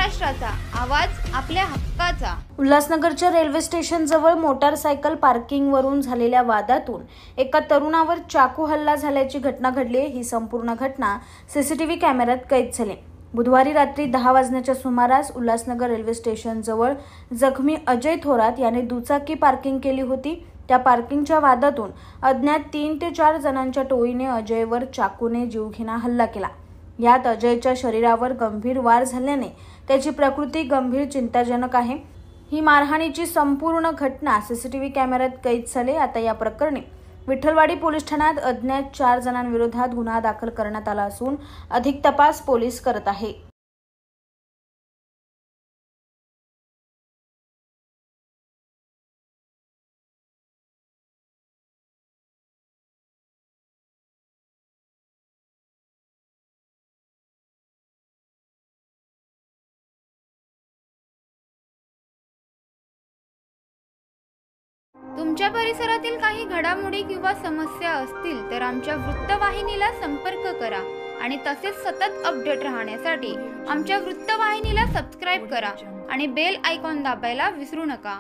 महाराष्ट्राचा आवाज आपल्या हक्काचा। उल्हासनगरच्या रेल्वे स्टेशन जवळ मोटारसायकल पार्किंगवरून झालेल्या वादातून एका तरुणावर चाकू हल्ला झाल्याची घटना घडली। ही संपूर्ण घटना सीसीटीव्ही कॅमेऱ्यात कैद झाली। बुधवारी रात्री 10 वाजण्याच्या सुमारास उल्हासनगर रेल्वे स्टेशन जवळ जखमी अजय थोरात याने दुचाकी पार्किंग केली होती। त्या पार्किंगच्या वादातून अज्ञात 3 ते 4 जणांच्या टोळीने अजयवर चाकूने जीवघेणा हल्ला केला। यात अजयच्या शरीरावर गंभीर वार झाल्याने त्याची प्रकृती गंभीर चिंताजनक आहे। ही मारहाणीची संपूर्ण घटना सीसीटीव्ही कॅमेऱ्यात कैद झाली। आता या प्रकरणी विठ्ठलवाडी पोलीस ठाण्यात अज्ञात 4 जणांविरोधात गुन्हा दाखल करण्यात आला असून अधिक तपास पोलीस करत आहे। तुमच्या परिसरातील काही घडामोडी किंवा समस्या असतील तर आमच्या वृत्तवाहिनीला संपर्क करा आणि तसेच सतत अपडेट राहण्यासाठी आमच्या वृत्तवाहिनीला सबस्क्राइब करा आणि बेल आयकॉन दाबायला विसरू नका।